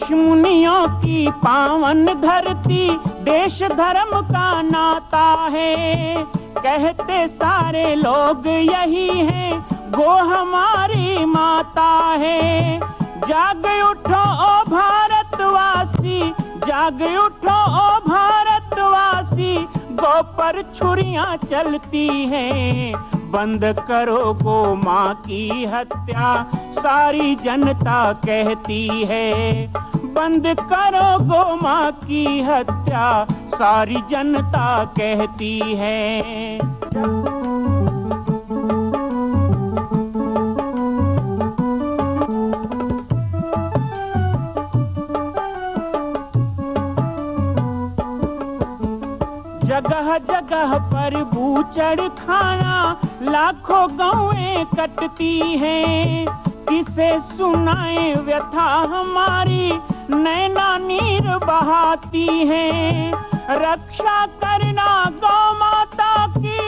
ऋषि मुनियों की पावन धरती, देश धर्म का नाता है। कहते सारे लोग यही हैं, गो हमारी माता है। जाग उठो ओ भारतवासी, जाग उठो ओ भारतवासी, गो पर छुरियां चलती हैं। बंद करो गो माँ की हत्या, सारी जनता कहती है। बंद करो गो माँ की हत्या, सारी जनता कहती है। जगह जगह पर बूचड़ खाना, लाखों गौएं कटती हैं। किसे सुनाए व्यथा हमारी, नैना नीर बहाती हैं। रक्षा करना गौ माता की,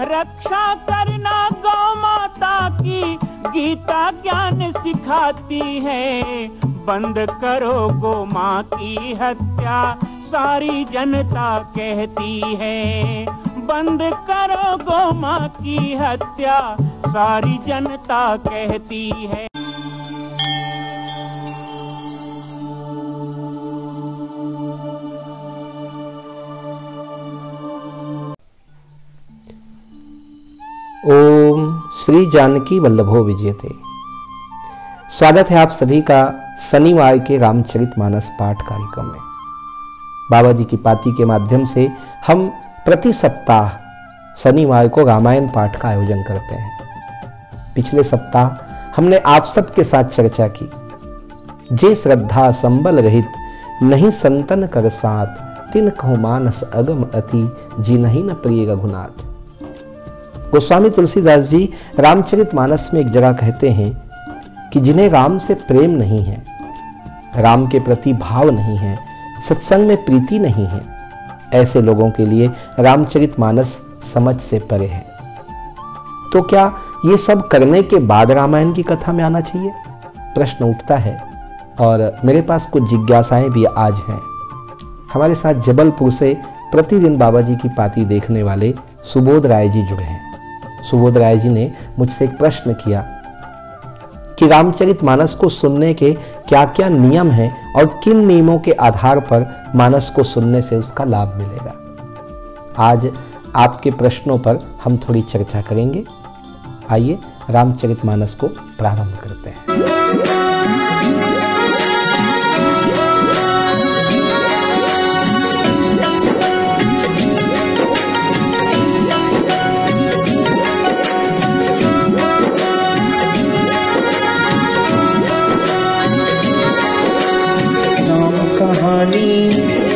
रक्षा करना गौ माता की, गीता ज्ञान सिखाती है। बंद करो गो माँ की हत्या, सारी जनता कहती है। बंद करो गो माँ की हत्या, सारी जनता कहती है। ओम श्री जानकी वल्लभो विजयते। स्वागत है आप सभी का शनिवार के रामचरितमानस पाठ कार्यक्रम में। बाबा जी की पाती के माध्यम से हम प्रति सप्ताह शनिवार को रामायण पाठ का आयोजन करते हैं। पिछले सप्ताह हमने आप सबके साथ चर्चा की, जे श्रद्धा संबल रहित नहीं संतन कर साथ, तिन कहो मानस अगम अति, जिनहि न प्रिय रघुनाथ। गोस्वामी तुलसीदास जी रामचरितमानस में एक जगह कहते हैं कि जिन्हें राम से प्रेम नहीं है, राम के प्रति भाव नहीं है, सत्संग में प्रीति नहीं है, ऐसे लोगों के लिए रामचरितमानस समझ से परे है। तो क्या ये सब करने के बाद रामायण की कथा में आना चाहिए? प्रश्न उठता है और मेरे पास कुछ जिज्ञासाएं भी आज हैं। हमारे साथ जबलपुर से प्रतिदिन बाबा जी की पाती देखने वाले सुबोध राय जी जुड़े हैं। सुबोध राय जी ने मुझसे एक प्रश्न किया कि रामचरितमानस को सुनने के क्या क्या नियम हैं और किन नियमों के आधार पर मानस को सुनने से उसका लाभ मिलेगा। आज आपके प्रश्नों पर हम थोड़ी चर्चा करेंगे। आइए रामचरितमानस को प्रारंभ करते हैं।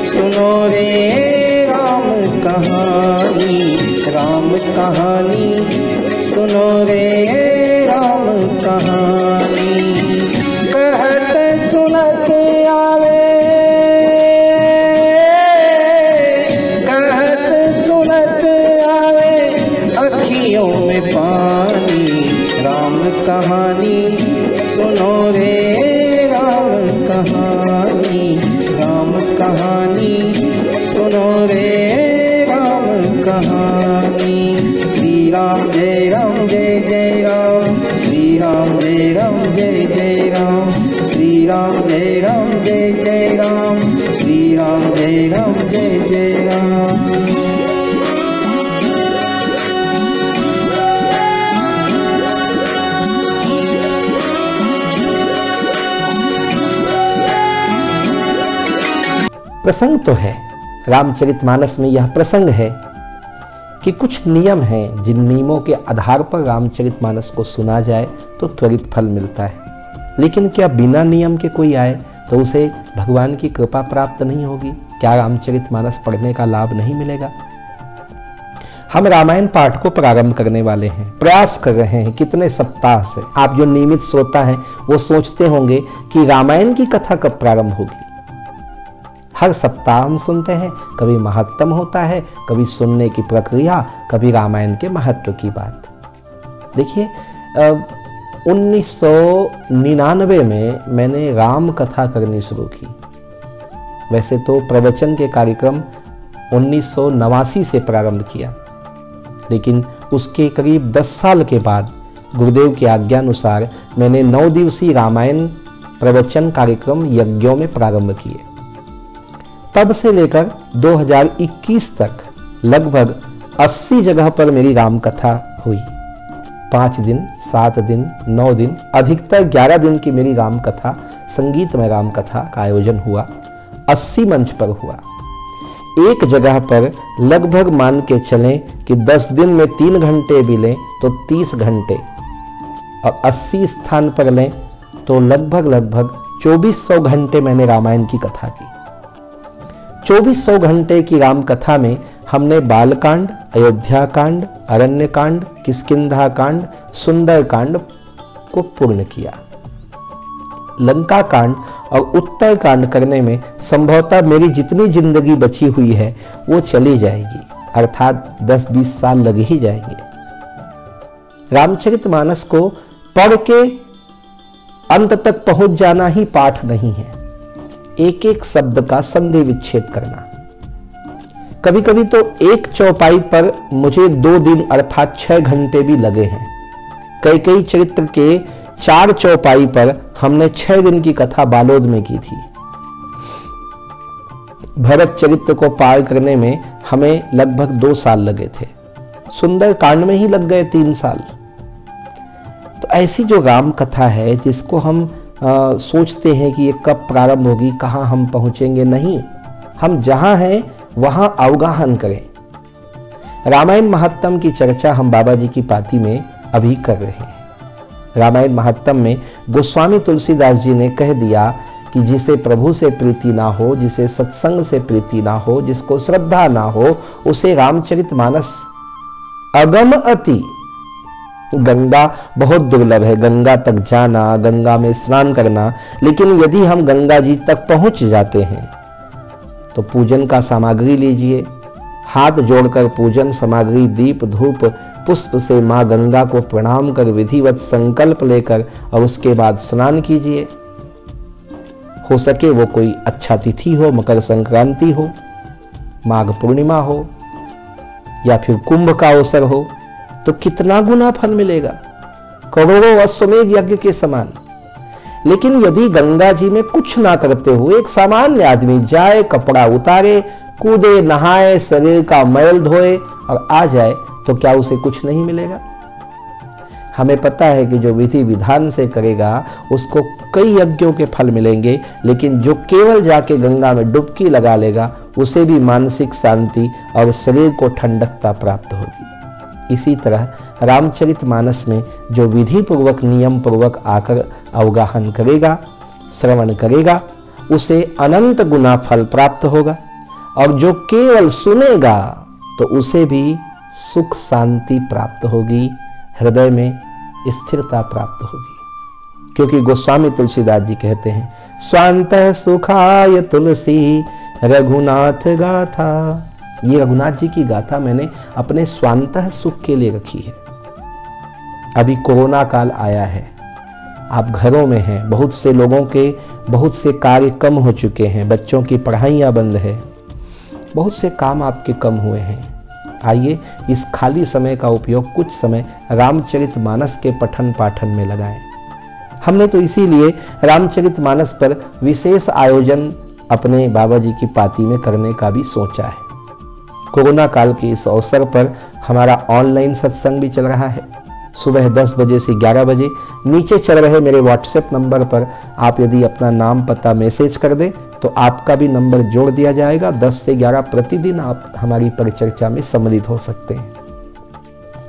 सुनो रे राम कहानी, राम कहानी सुनो रे राम कहानी। कहत सुनत आवे, कहत सुनत आवे अखियों में पानी। राम कहानी सुनो रे राम कहानी, राम कहानी सुनो रे राम कहानी। श्री राम जय राम जय जय राम, श्री राम जय राम जय जय राम, श्री राम जय राम जय जय राम, श्री राम जय राम जय जय राम। प्रसंग तो है, रामचरितमानस में यह प्रसंग है कि कुछ नियम हैं जिन नियमों के आधार पर रामचरितमानस को सुना जाए तो त्वरित फल मिलता है। लेकिन क्या बिना नियम के कोई आए तो उसे भगवान की कृपा प्राप्त नहीं होगी? क्या रामचरितमानस पढ़ने का लाभ नहीं मिलेगा? हम रामायण पाठ को प्रारंभ करने वाले हैं, प्रयास कर रहे हैं कितने सप्ताह से। आप जो नियमित श्रोता हैं वो सोचते होंगे कि रामायण की कथा कब प्रारंभ होगी। हर सप्ताह हम सुनते हैं, कभी महात्म होता है, कभी सुनने की प्रक्रिया, कभी रामायण के महत्व की बात। देखिए, 1999 में मैंने राम कथा करनी शुरू की। वैसे तो प्रवचन के कार्यक्रम 1989 से प्रारंभ किया, लेकिन उसके करीब 10 साल के बाद गुरुदेव की आज्ञानुसार मैंने 9 दिवसीय रामायण प्रवचन कार्यक्रम यज्ञों में प्रारंभ किए। तब से लेकर 2021 तक लगभग 80 जगह पर मेरी राम कथा हुई। 5 दिन, 7 दिन, 9 दिन, अधिकतर 11 दिन की मेरी राम कथा, संगीतमय राम कथा का आयोजन हुआ। 80 मंच पर हुआ। एक जगह पर लगभग मान के चलें कि 10 दिन में 3 घंटे भी लें तो 30 घंटे, और 80 स्थान पर लें तो लगभग 2400 घंटे मैंने रामायण की कथा की। 2400 घंटे की राम कथा में हमने बालकांड, अयोध्या कांड, अरण्य कांड, किष्किंधा कांड, सुंदर कांड को पूर्ण किया। लंका कांड और उत्तर कांड करने में संभवतः मेरी जितनी जिंदगी बची हुई है वो चली जाएगी, अर्थात 10-20 साल लग ही जाएंगे। रामचरितमानस को पढ़ के अंत तक पहुंच जाना ही पाठ नहीं है, एक एक शब्द का संधि विच्छेद करना। कभी कभी तो एक चौपाई पर मुझे 2 दिन अर्थात 6 घंटे भी लगे हैं। कई चरित्र के 4 चौपाई पर हमने 6 दिन की कथा बालोद में की थी। भरत चरित्र को पार करने में हमें लगभग 2 साल लगे थे। सुंदर कांड में ही लग गए 3 साल। तो ऐसी जो राम कथा है जिसको हम सोचते हैं कि ये कब प्रारंभ होगी, कहाँ हम पहुंचेंगे, नहीं, हम जहां हैं वहां अवगाहन करें। रामायण महात्म की चर्चा हम बाबा जी की पाती में अभी कर रहे हैं। रामायण महात्म में गोस्वामी तुलसीदास जी ने कह दिया कि जिसे प्रभु से प्रीति ना हो, जिसे सत्संग से प्रीति ना हो, जिसको श्रद्धा ना हो, उसे रामचरितमानस अगम अति। गंगा बहुत दुर्लभ है, गंगा तक जाना, गंगा में स्नान करना, लेकिन यदि हम गंगा जी तक पहुंच जाते हैं तो पूजन का सामग्री लीजिए, हाथ जोड़कर पूजन सामग्री, दीप धूप पुष्प से माँ गंगा को प्रणाम कर विधिवत संकल्प लेकर और उसके बाद स्नान कीजिए। हो सके वो कोई अच्छा तिथि हो, मकर संक्रांति हो, माघ पूर्णिमा हो, या फिर कुंभ का अवसर हो, तो कितना गुना फल मिलेगा, करोड़ों अश्वमेध यज्ञ के समान। लेकिन यदि गंगा जी में कुछ ना करते हुए एक सामान्य आदमी जाए, कपड़ा उतारे, कूदे, नहाए, शरीर का मैल धोए और आ जाए, तो क्या उसे कुछ नहीं मिलेगा? हमें पता है कि जो विधि विधान से करेगा उसको कई यज्ञों के फल मिलेंगे, लेकिन जो केवल जाके गंगा में डुबकी लगा लेगा उसे भी मानसिक शांति और शरीर को ठंडकता प्राप्त होगी। इसी तरह रामचरितमानस में जो विधि पूर्वक, नियम पूर्वक आकर अवगाहन करेगा, श्रवण करेगा, उसे अनंत गुना फल प्राप्त होगा, और जो केवल सुनेगा तो उसे भी सुख शांति प्राप्त होगी, हृदय में स्थिरता प्राप्त होगी। क्योंकि गोस्वामी तुलसीदास जी कहते हैं, स्वांतः सुखाय तुलसी रघुनाथ गाथा। ये रघुनाथ जी की गाथा मैंने अपने स्वांतः सुख के लिए रखी है। अभी कोरोना काल आया है, आप घरों में हैं, बहुत से लोगों के बहुत से कार्य कम हो चुके हैं, बच्चों की पढ़ाइयाँ बंद है, बहुत से काम आपके कम हुए हैं। आइए इस खाली समय का उपयोग कुछ समय रामचरितमानस के पठन पाठन में लगाएं। हमने तो इसीलिए रामचरितमानस पर विशेष आयोजन अपने बाबा जी की पाती में करने का भी सोचा है। कोरोना काल के इस अवसर पर हमारा ऑनलाइन सत्संग भी चल रहा है। सुबह 10 बजे से 11 बजे नीचे चल रहे मेरे व्हाट्सएप नंबर पर आप यदि अपना नाम पता मैसेज कर दें तो आपका भी नंबर जोड़ दिया जाएगा। 10 से 11 प्रतिदिन आप हमारी परिचर्चा में सम्मिलित हो सकते हैं।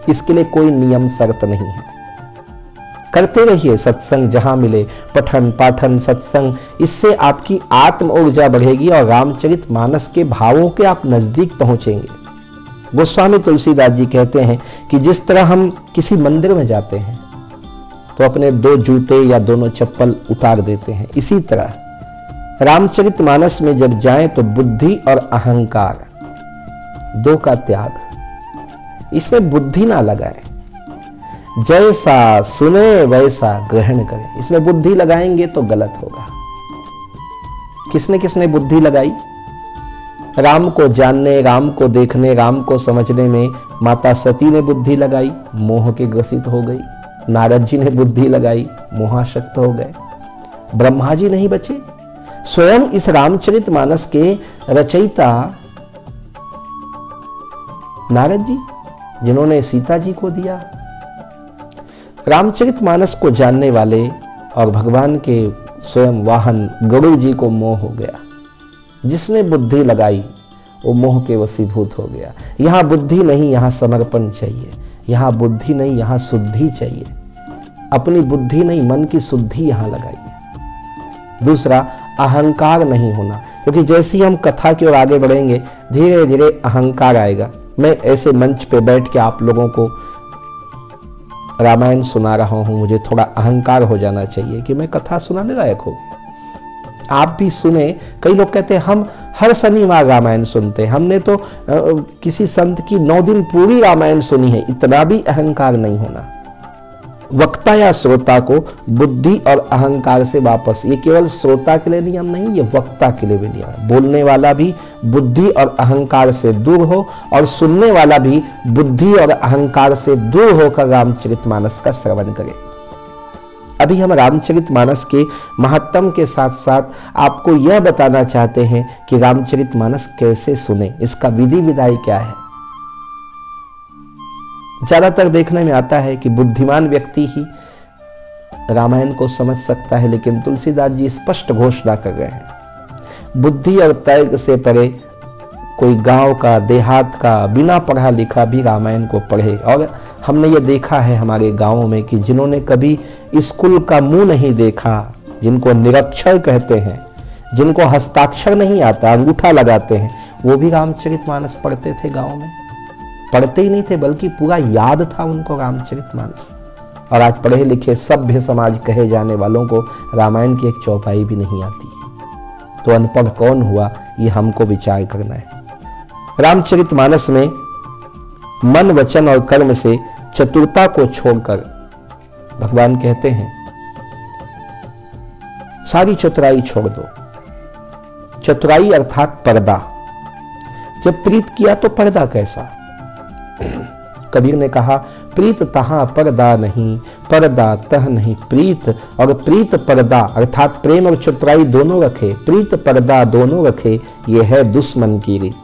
इसके लिए कोई नियम शर्त नहीं है, करते रहिए सत्संग, जहां मिले पठन पाठन सत्संग। इससे आपकी आत्म ऊर्जा बढ़ेगी और रामचरितमानस के भावों के आप नजदीक पहुंचेंगे। गोस्वामी तुलसीदास जी कहते हैं कि जिस तरह हम किसी मंदिर में जाते हैं तो अपने 2 जूते या दोनों चप्पल उतार देते हैं, इसी तरह रामचरितमानस में जब जाएं तो बुद्धि और अहंकार 2 का त्याग, इसमें बुद्धि ना लगाएं। जैसा सुने वैसा ग्रहण करें। इसमें बुद्धि लगाएंगे तो गलत होगा। किसने किसने बुद्धि लगाई? राम को जानने, राम को देखने, राम को समझने में माता सती ने बुद्धि लगाई, मोह के ग्रसित हो गई। नारद जी ने बुद्धि लगाई, मोहाशक्त हो गए। ब्रह्मा जी नहीं बचे। स्वयं इस रामचरितमानस के रचयिता नारद जी, जिन्होंने सीता जी को दिया। रामचरितमानस को जानने वाले और भगवान के स्वयं वाहन गरुड़ जी को मोह हो गया। जिसने बुद्धि लगाई वो मोह के वशीभूत हो गया। यहां बुद्धि नहीं, यहां समर्पण चाहिए। यहां बुद्धि नहीं, यहां शुद्धि चाहिए। अपनी बुद्धि नहीं, मन की शुद्धि यहां लगाइए। दूसरा, अहंकार नहीं होना, क्योंकि जैसे ही हम कथा की ओर आगे बढ़ेंगे धीरे धीरे अहंकार आएगा। मैं ऐसे मंच पे बैठ के आप लोगों को रामायण सुना रहा हूं, मुझे थोड़ा अहंकार हो जाना चाहिए कि मैं कथा सुनाने लायक हो गया। आप भी सुने। कई लोग कहते हैं हम हर शनिवार रामायण सुनते हैं, हमने तो किसी संत की 9 दिन पूरी रामायण सुनी है। इतना भी अहंकार नहीं होना। वक्ता या श्रोता को बुद्धि और अहंकार से वापस, ये केवल श्रोता के लिए नियम नहीं, ये वक्ता के लिए भी नियम है। बोलने वाला भी बुद्धि और अहंकार से दूर हो और सुनने वाला भी बुद्धि और अहंकार से दूर होकर रामचरितमानस का श्रवण करे। अभी हम रामचरितमानस के महत्तम के साथ साथ आपको यह बताना चाहते हैं कि रामचरितमानस कैसे सुने, इसका विधि विधाई क्या है। ज्यादातर देखने में आता है कि बुद्धिमान व्यक्ति ही रामायण को समझ सकता है, लेकिन तुलसीदास जी स्पष्ट घोषणा कर रहे हैं, बुद्धि और तर्क से परे कोई गांव का, देहात का, बिना पढ़ा लिखा भी रामायण को पढ़े। और हमने ये देखा है हमारे गांवों में कि जिन्होंने कभी स्कूल का मुंह नहीं देखा, जिनको निरक्षर कहते हैं, जिनको हस्ताक्षर नहीं आता, अंगूठा लगाते हैं, वो भी रामचरितमानस पढ़ते थे गांव में। पढ़ते ही नहीं थे बल्कि पूरा याद था उनको रामचरितमानस। और आज पढ़े लिखे सभ्य समाज कहे जाने वालों को रामायण की एक चौपाई भी नहीं आती। तो अनपढ़ कौन हुआ, ये हमको विचार करना है। रामचरितमानस में मन, वचन और कर्म से चतुरता को छोड़कर भगवान कहते हैं सारी चतुराई छोड़ दो। चतुराई अर्थात पर्दा। जब प्रीत किया तो पर्दा कैसा? कबीर ने कहा, प्रीत तहां पर्दा नहीं, पर्दा तह नहीं प्रीत। और प्रीत पर्दा अर्थात प्रेम और चतुराई दोनों रखे, प्रीत पर्दा दोनों रखे, ये है दुश्मन की रीत।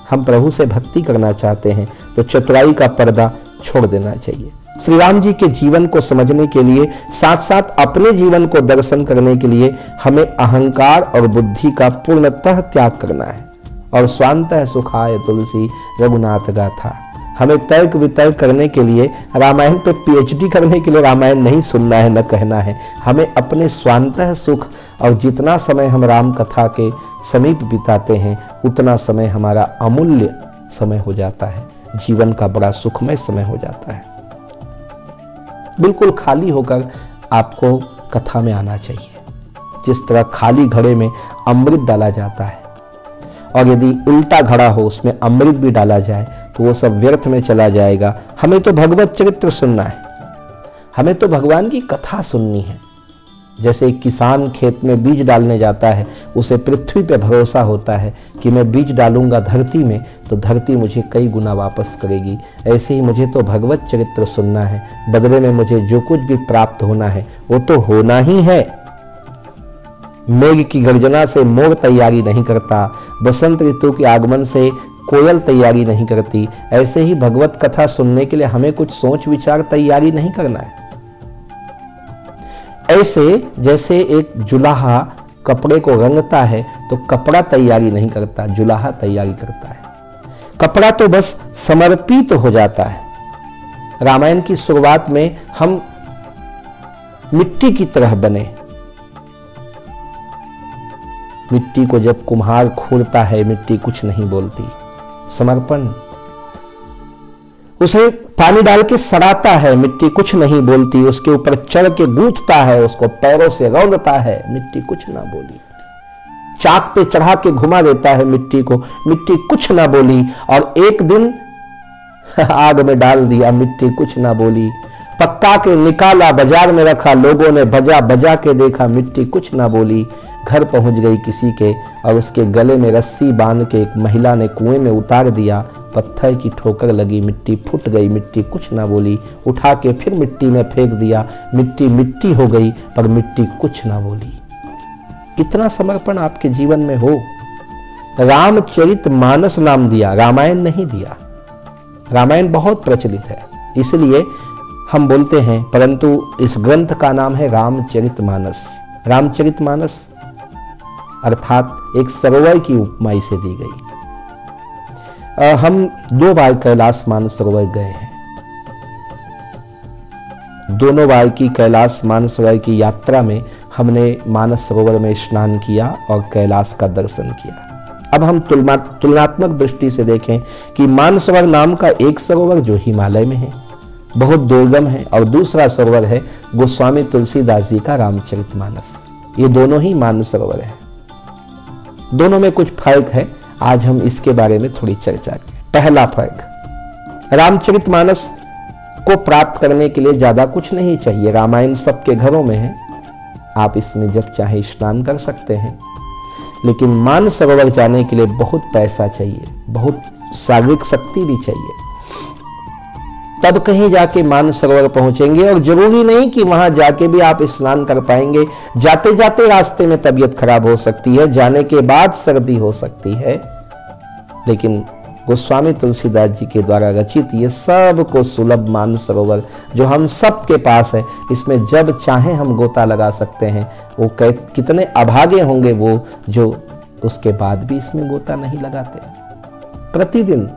हम प्रभु से भक्ति करना चाहते हैं तो चतुराई का पर्दा छोड़ देना चाहिए। श्री राम जी के जीवन को समझने के लिए, साथ साथ अपने जीवन को दर्शन करने के लिए हमें अहंकार और बुद्धि का पूर्णतः त्याग करना है। और स्वांतः सुखाय तुलसी रघुनाथ गाथा। हमें तर्क वितर्क करने के लिए, रामायण पे पीएचडी करने के लिए रामायण नहीं सुनना है, न कहना है। हमें अपने स्वांतः सुख, और जितना समय हम राम कथा के समीप बिताते हैं उतना समय हमारा अमूल्य समय हो जाता है, जीवन का बड़ा सुखमय समय हो जाता है। बिल्कुल खाली होकर आपको कथा में आना चाहिए। जिस तरह खाली घड़े में अमृत डाला जाता है और यदि उल्टा घड़ा हो उसमें अमृत भी डाला जाए तो वो सब व्यर्थ में चला जाएगा। हमें तो भगवत चरित्र सुनना है, हमें तो भगवान की कथा सुननी है। जैसे एक किसान खेत में बीज डालने जाता है, उसे पृथ्वी पे भरोसा होता है कि मैं बीज डालूंगा धरती में तो धरती मुझे कई गुना वापस करेगी। ऐसे ही मुझे तो भगवत चरित्र सुनना है, बदले में मुझे जो कुछ भी प्राप्त होना है वो तो होना ही है। मेघ की गर्जना से मोर तैयारी नहीं करता, बसंत ऋतु के आगमन से कोयल तैयारी नहीं करती। ऐसे ही भगवत कथा सुनने के लिए हमें कुछ सोच विचार तैयारी नहीं करना है। ऐसे जैसे एक जुलाहा कपड़े को रंगता है तो कपड़ा तैयारी नहीं करता, जुलाहा तैयारी करता है। कपड़ा तो बस समर्पित हो जाता है। रामायण की शुरुआत में हम मिट्टी की तरह बने। मिट्टी को जब कुम्हार खोदता है मिट्टी कुछ नहीं बोलती, समर्पण। उसे पानी डाल के सड़ाता है, मिट्टी कुछ नहीं बोलती। उसके ऊपर चढ़ के गूंथता है, उसको पैरों से रौंदता है, मिट्टी कुछ ना बोली। चाक पे चढ़ा के घुमा देता है मिट्टी को, मिट्टी कुछ ना बोली। और एक दिन आग में डाल दिया, मिट्टी कुछ ना बोली। पक्का के निकाला, बाजार में रखा, लोगों ने बजा बजा के देखा, मिट्टी कुछ ना बोली। घर पहुंच गई किसी के और उसके गले में रस्सी बांध के एक महिला ने कुएं में उतार दिया। पत्थर की ठोकर लगी, मिट्टी फूट गई, मिट्टी कुछ ना बोली। उठा के फिर मिट्टी में फेंक दिया, मिट्टी मिट्टी हो गई पर मिट्टी कुछ ना बोली। कितना समर्पण आपके जीवन में हो। रामचरितमानस नाम दिया, रामायण नहीं दिया। रामायण बहुत प्रचलित है इसलिए हम बोलते हैं, परंतु इस ग्रंथ का नाम है रामचरितमानस। रामचरितमानस अर्थात एक सरोवर की उपमा इसे दी गई। हम 2 बार कैलाश मानसरोवर गए हैं। दोनों बार की कैलाश मानसरोवर की यात्रा में हमने मानस सरोवर में स्नान किया और कैलाश का दर्शन किया। अब हम तुलनात्मक दृष्टि से देखें कि मानसरोवर नाम का एक सरोवर जो हिमालय में है, बहुत दुर्गम है, और दूसरा सरोवर है गोस्वामी तुलसीदास जी का रामचरितमानस। ये दोनों ही मानसरोवर है। दोनों में कुछ फर्क है, आज हम इसके बारे में थोड़ी चर्चा करें। पहला फर्क, रामचरितमानस को प्राप्त करने के लिए ज्यादा कुछ नहीं चाहिए। रामायण सबके घरों में है, आप इसमें जब चाहे स्नान कर सकते हैं। लेकिन मानसरोवर जाने के लिए बहुत पैसा चाहिए, बहुत शारीरिक शक्ति भी चाहिए, तब कहीं जाके मानसरोवर पहुंचेंगे। और जरूरी नहीं कि वहां जाके भी आप स्नान कर पाएंगे। जाते जाते रास्ते में तबीयत खराब हो सकती है, जाने के बाद सर्दी हो सकती है। लेकिन गोस्वामी तुलसीदास जी के द्वारा रचित ये सब को सुलभ मानसरोवर जो हम सब के पास है, इसमें जब चाहे हम गोता लगा सकते हैं। वो कितने अभागे होंगे वो जो उसके बाद भी इसमें गोता नहीं लगाते। प्रतिदिन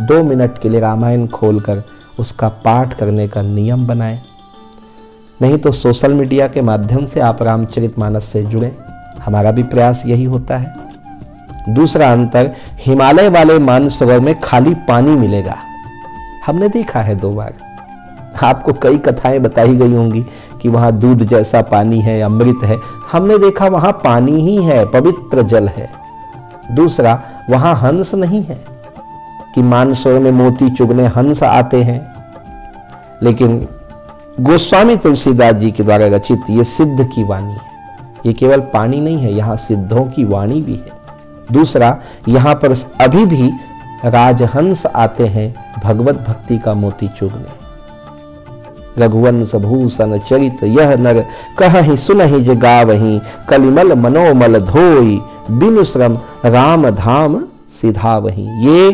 2 मिनट के लिए रामायण खोलकर उसका पाठ करने का नियम बनाएं। नहीं तो सोशल मीडिया के माध्यम से आप रामचरितमानस से जुड़ें, हमारा भी प्रयास यही होता है। दूसरा अंतर, हिमालय वाले मानसरोवर में खाली पानी मिलेगा। हमने देखा है 2 बार। आपको कई कथाएं बताई गई होंगी कि वहां दूध जैसा पानी है, अमृत है। हमने देखा वहां पानी ही है, पवित्र जल है। दूसरा, वहां हंस नहीं है कि मानसरोवर में मोती चुगने हंस आते हैं। लेकिन गोस्वामी तुलसीदास जी के द्वारा रचित ये सिद्ध की वाणी है। ये केवल पानी नहीं है, यहाँ सिद्धों की वाणी भी है। दूसरा, यहाँ पर अभी भी राजहंस आते हैं भगवत भक्ति का मोती चुगने। रघुवंश भूषण चरित यह नर कहहि सुनहि जे गावहि, कलिमल मनोमल धोई बिनु श्रम राम धाम सिधावहि। ये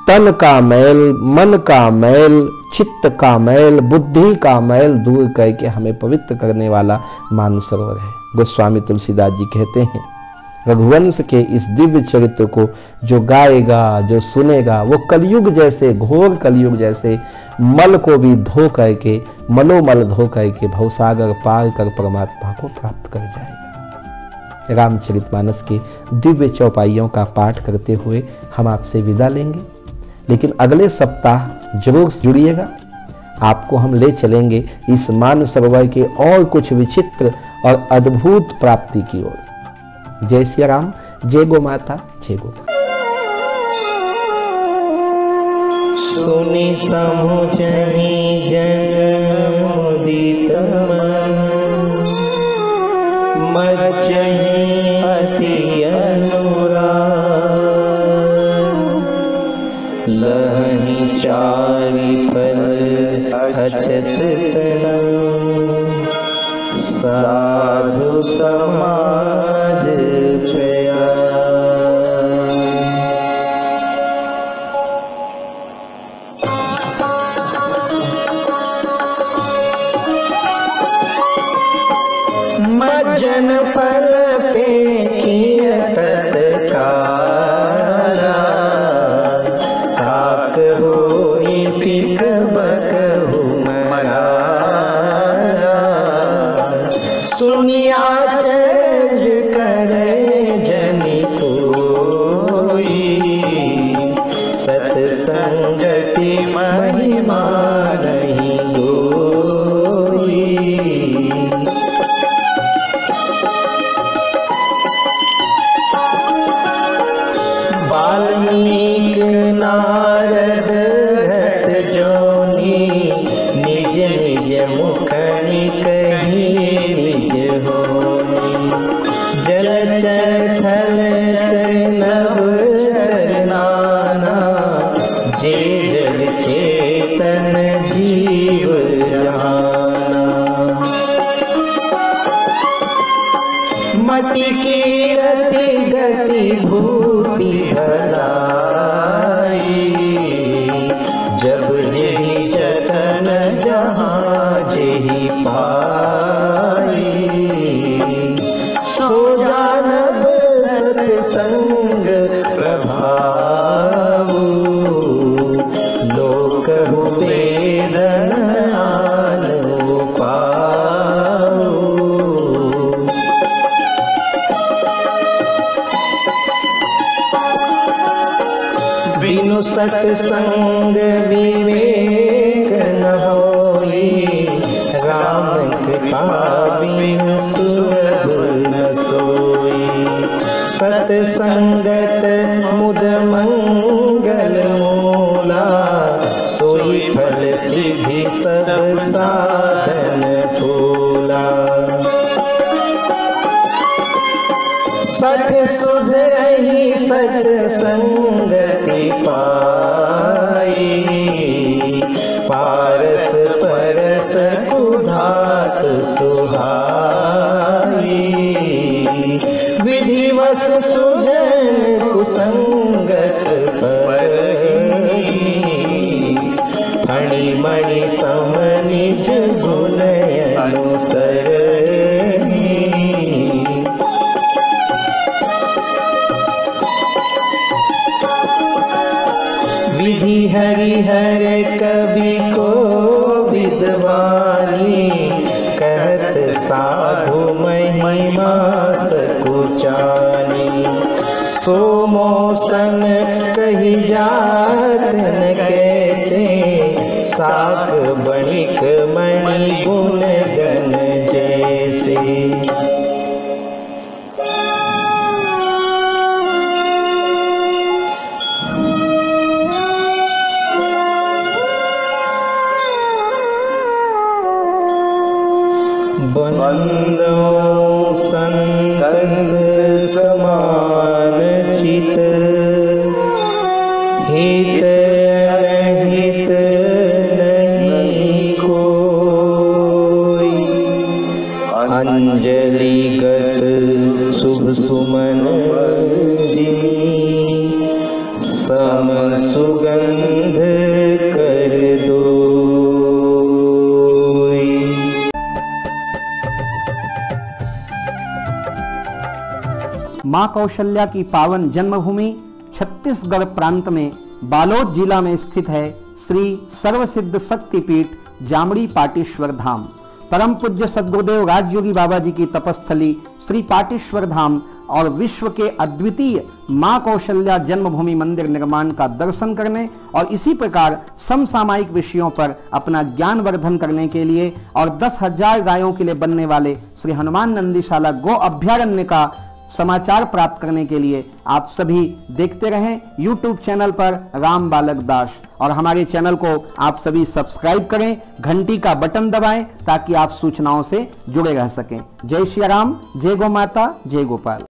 तन का मैल, मन का मैल, चित्त का मैल, बुद्धि का मैल दूर करके हमें पवित्र करने वाला मानसरोवर है। गोस्वामी तुलसीदास जी कहते हैं, रघुवंश के इस दिव्य चरित्र को जो गाएगा, जो सुनेगा, वो कलयुग जैसे, घोर कलयुग जैसे मल को भी धो करके, मलोमल धो करके भवसागर पार कर परमात्मा को प्राप्त कर जाएगा। रामचरितमानस के दिव्य चौपाइयों का पाठ करते हुए हम आपसे विदा लेंगे। लेकिन अगले सप्ताह जरूर जुड़िएगा, आपको हम ले चलेंगे इस मानसरोवर के और कुछ विचित्र और अद्भुत प्राप्ति की ओर। जय श्री राम, जय गो माता, जय गो। सुनि समुझहि जन मुदित मन, मज्जहि अति अनुराग, लहहि चारि फल अछत तन, साधु समाज प्रिया। मज्जन फल पेखिय तत्काला, काक होई पिक बकहु मरा। सुनिया चज करे जनि कोई, सत्संगति महिमा नहीं गोई। वाल्मीकि नारद घट जोनी, निज निज जेहि जतन जहाँ जेहि पाई, सो जानब सत्संग प्रभावु, लोक वेदन आनु पाऊ। बिनु सत्संग विवेक न होई, राम कृपा बिनु सुलभ न सोई। सत्संगत मुद मंगल मूला, सोई फल सिद्धि सब साधन फूला। सठ सुध रही सत्संगति पाई, पारस परस कुधात सुहाई। विधिवश सुजन कुसंगत पई, फणि मणि सम निज गुण अनुसरई। विधि हरिहर कवि को विद्वानी, कहत साधु महिमा सकुचानी। सो मोसन कही जात न कैसे, साक बणिक मणि गुण गण जैसे। बंदो संत समान चित, हित अनहित नहीं कोई। अंजलि गत शुभ सुमन जिमी, सम सुगंध कर दो। मां कौशल्या की पावन जन्मभूमि छत्तीसगढ़ प्रांत में बालोद जिला में स्थित है श्री सर्वसिद्ध शक्तिपीठ जामड़ी पाटेश्वर धाम। परम पूज्य सद्गुरुदेव राजयोगी बाबा जी की तपस्थली श्री पाटेश्वर धाम और विश्व के अद्वितीय मां कौशल्या जन्मभूमि मंदिर निर्माण का दर्शन करने और इसी प्रकार समसामयिक विषयों पर अपना ज्ञान वर्धन करने के लिए और 10,000 गायों के लिए बनने वाले श्री हनुमान नंदीशाला गो अभ्यारण्य का समाचार प्राप्त करने के लिए आप सभी देखते रहें YouTube चैनल पर राम बालक दास, और हमारे चैनल को आप सभी सब्सक्राइब करें, घंटी का बटन दबाएं ताकि आप सूचनाओं से जुड़े रह सकें। जय श्री राम, जय गौ माता, जय गोपाल।